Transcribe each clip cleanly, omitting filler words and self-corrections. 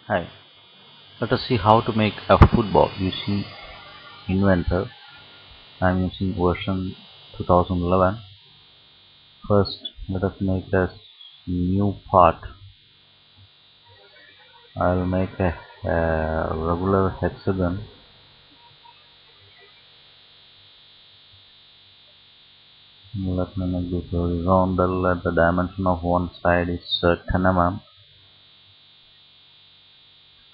Hi, let us see how to make a football using Inventor. I am using version 2011. First, let us make a new part. I will make a regular hexagon. Let me make this horizontal at the dimension of one side is 10 mm.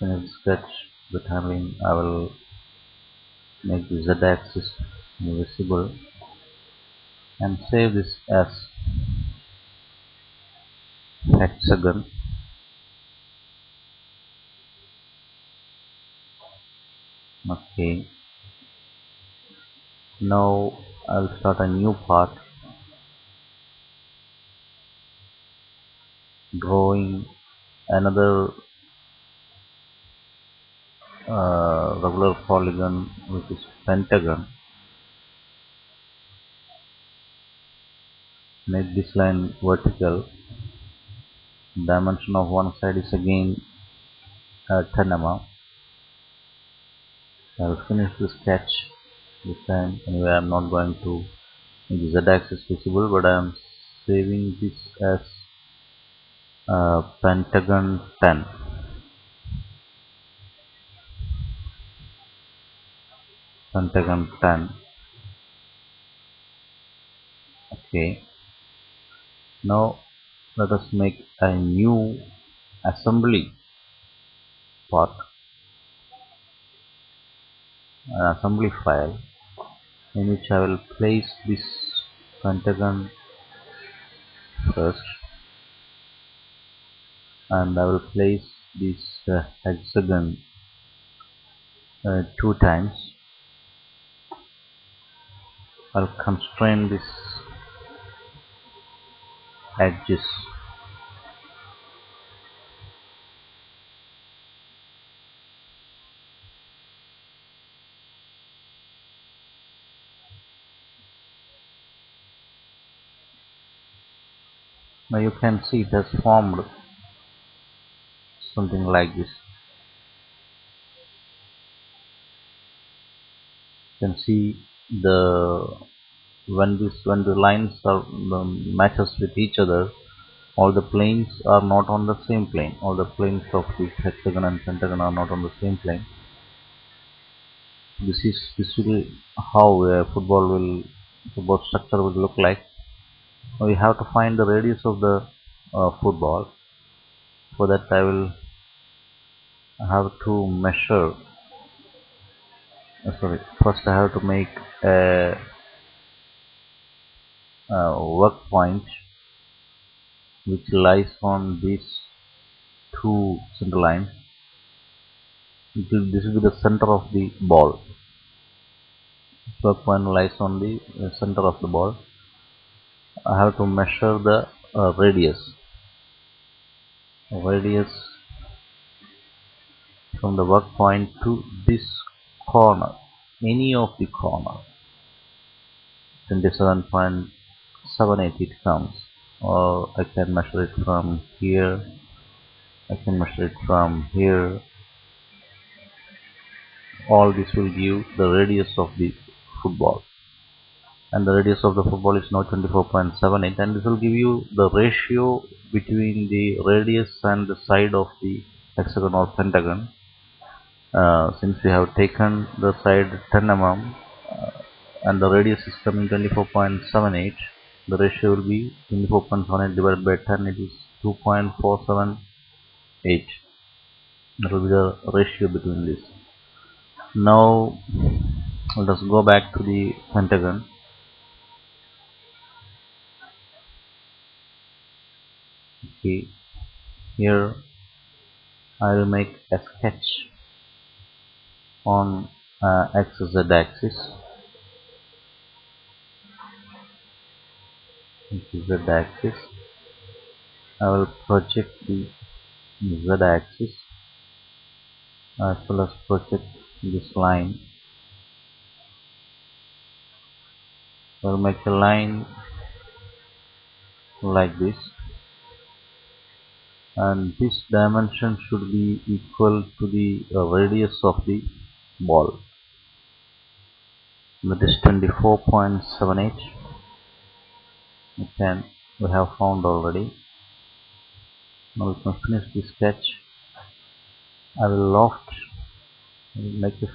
Finish sketch. The timing I will make the z-axis visible and save this as hexagon. Okay, now I'll start a new part, drawing another regular polygon, which is pentagon. Make this line vertical. Dimension of one side is again 10 mm. I'll finish the sketch this time. Anyway, I'm not going to make the z-axis visible, but I am saving this as pentagon 10. Pentagon 10. Okay. Now let us make a new assembly part, an assembly file, in which I will place this pentagon first, and I will place this hexagon 2 times. I'll constrain this edges. Now you can see it has formed something like this. You can see when the lines are matches with each other, all the planes are not on the same plane. All the planes of this hexagon and pentagon are not on the same plane. This will how a football structure will look like. We have to find the radius of the football. For that, I will have to measure. Sorry, first I have to make a work point which lies on these two center lines. This will be the center of the ball. Work point lies on the center of the ball. I have to measure the radius from the work point to this corner, any of the corner. 27.78 it comes, or I can measure it from here, I can measure it from here. All this will give the radius of the football, and the radius of the football is now 24.78, and this will give you the ratio between the radius and the side of the hexagon or pentagon. Since we have taken the side 10 mm and the radius is coming 24.78, the ratio will be 24.78 divided by 10, it is 2.478. That will be the ratio between this. Now let us go back to the pentagon. Okay, here I will make a sketch on XZ axis. Z axis. I will project the Z axis as well as project this line. I will make a line like this. and this dimension should be equal to the radius of the ball, that is 24.78. We have found already. Now we can finish the sketch. I will loft, make a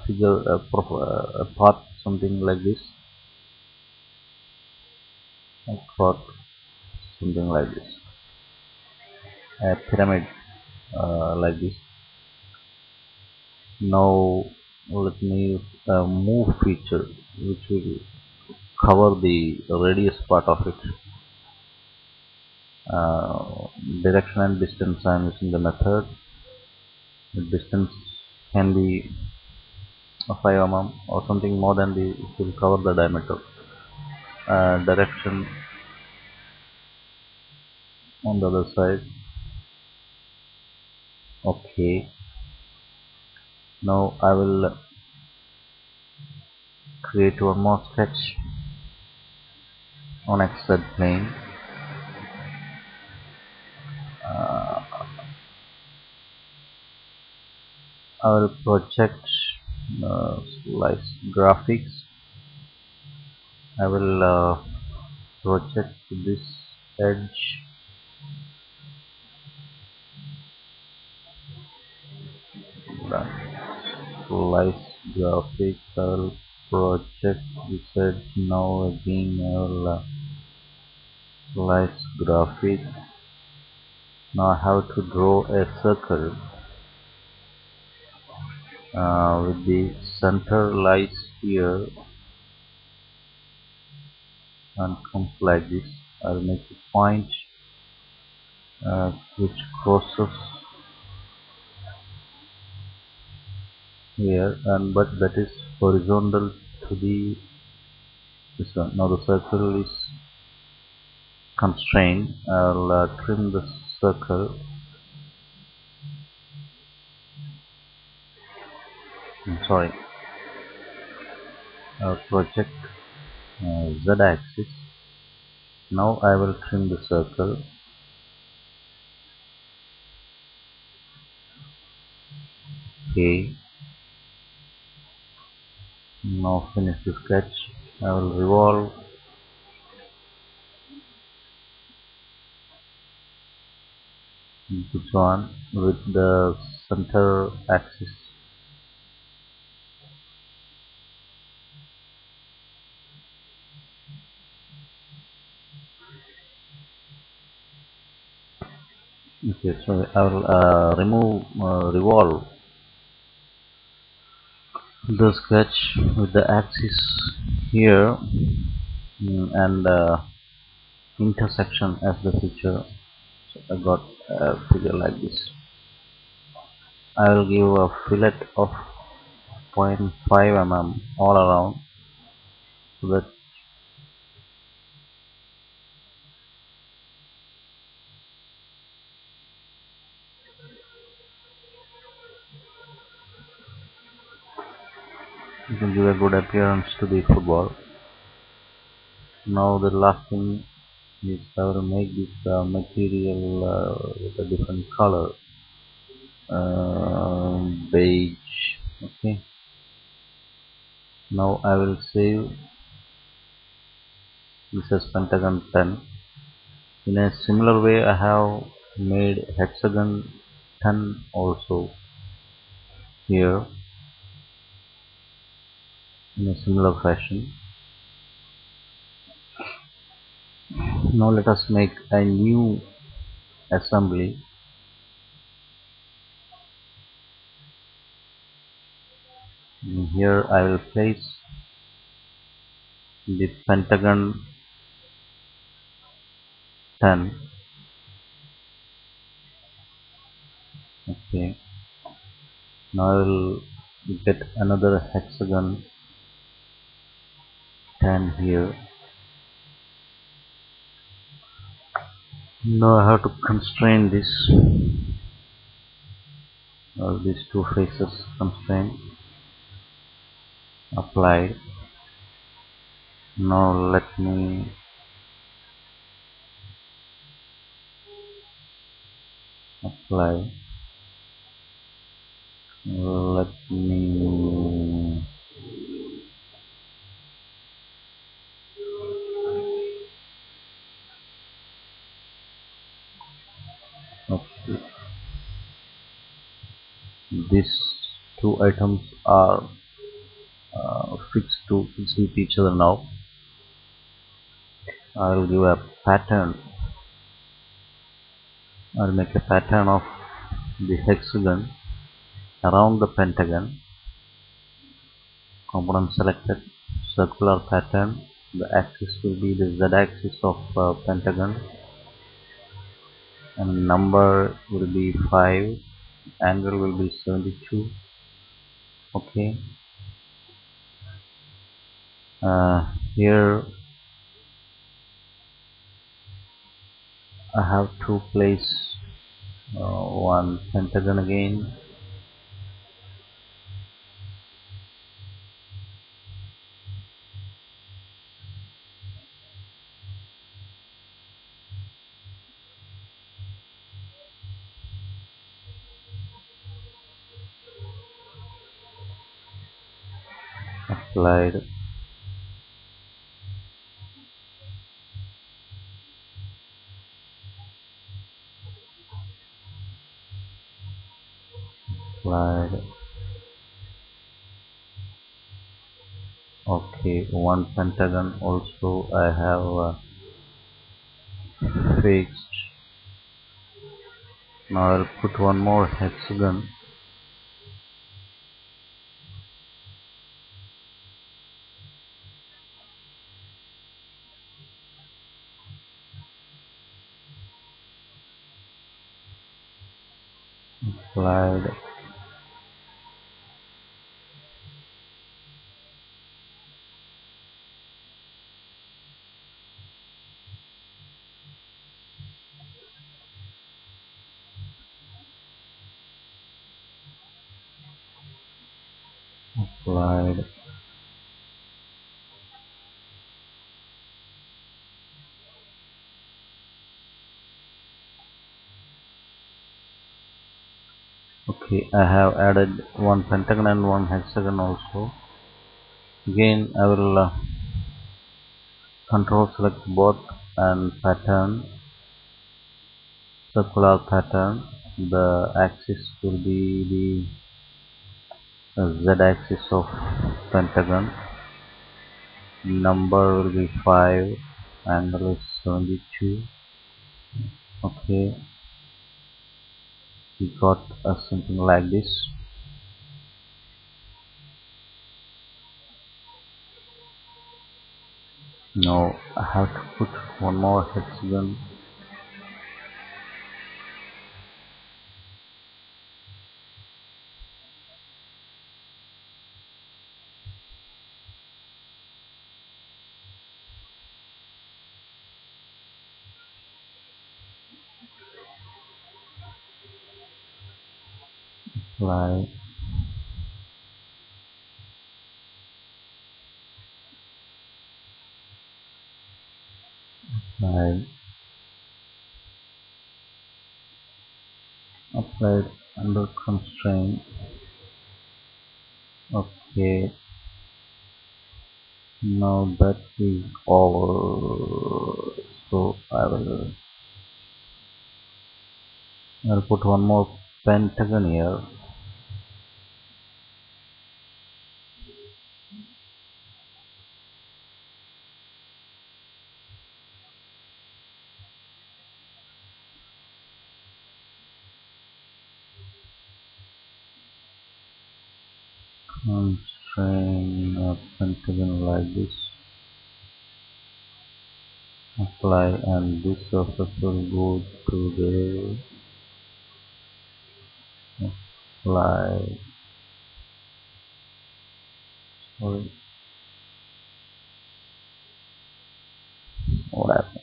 figure, a part something like this, a part something like this, a pyramid like this. Now let me move feature which will cover the radius part of it. Direction and distance, I am using the method. The distance can be 5 mm or something more than the, it will cover the diameter. Direction on the other side. Okay, now I will create one more sketch on XZ plane. I will project slice graphics. I will project this edge slice graphics. I will project this edge. Now again I will slice graphic. Now I have to draw a circle with the center lies here and comes like this. I will make a point which crosses here, and but that is horizontal to the this one. Now the circle is constrained. I'll trim the circle. I'm sorry. I'll project Z axis. Now I will trim the circle. Okay. Now finish the sketch. I will revolve this one with the center axis. Okay, so I will revolve the sketch with the axis here, and intersection as the feature. So I got a figure like this. I will give a fillet of 0.5 mm all around, so that it will give a good appearance to the football. Now the last thing is I will make this material with a different color, beige. Okay. Now I will save this as pentagon 10. In a similar way I have made hexagon 10 also here in a similar fashion. Now let us make a new assembly. Here I will place the pentagon 10. Okay. Now I will get another hexagon 10 here. Now I have to constrain this, these two faces constraint applied. Now let me apply. Let me okay. These two items are fixed with each other now. I will give a pattern. I'll make a pattern of the hexagon around the pentagon. Component selected, circular pattern. The axis will be the z-axis of pentagon, and number will be 5. Angle will be 72. Okay. Here I have to place one pentagon again. Applied. Applied. Okay, one pentagon also I have fixed. Now I'll put one more hexagon. Applied. Applied. Okay, I have added one pentagon and one hexagon also. Again, I will control select both and pattern, circular pattern. The axis will be the z-axis of pentagon. Number will be 5. Angle is 72. Okay, we got something like this. Now I have to put one more hexagon. Apply. Apply. Applied under constraint. Okay, now that is all. So I'll put one more pentagon here. Constraint a pentagon like this. Apply, and this surface will go to the apply. Sorry, what happened?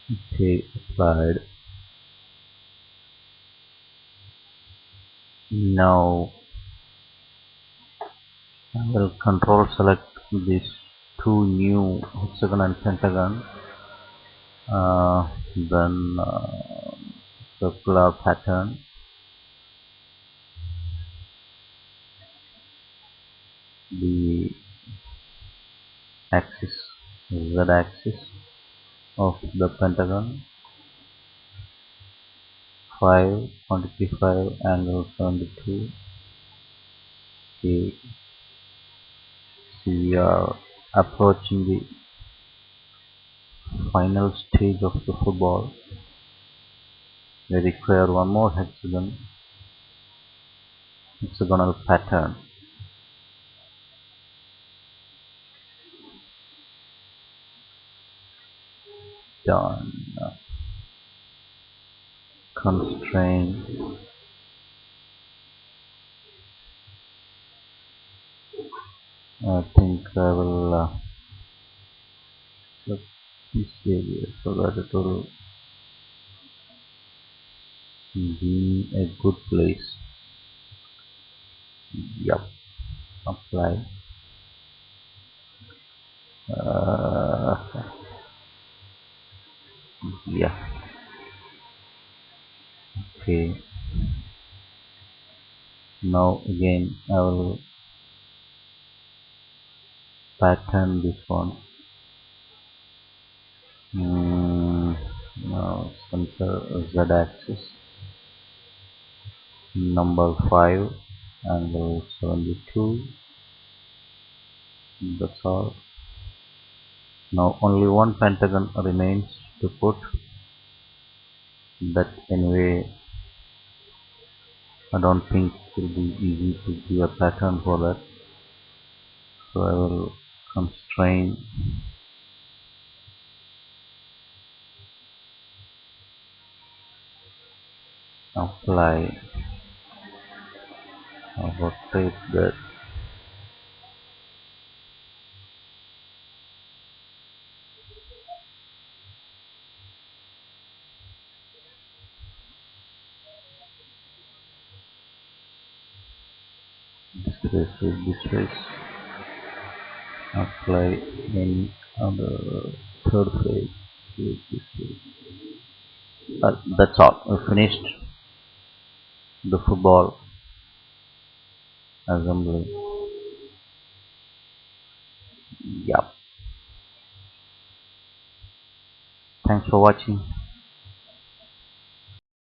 Okay, applied. Now I will control select these two new hexagon and pentagon, then circular pattern, the axis, z axis of the pentagon, 5, quantity 5, angle 72. Okay, we are approaching the final stage of the football. We require one more hexagonal pattern. Done. Constraint. I think I will select this area so that it will be a good place. Yep. Apply. Yeah. Okay. Now again I will pattern this one. Now center Z axis, number 5, angle 72. That's all. Now only one pentagon remains to put. That anyway I don't think it will be easy to give a pattern for that. So I will constrain, apply, rotate that. This face, apply in other third phase. This phase. That's all. We finished the football assembly. Yep. Thanks for watching.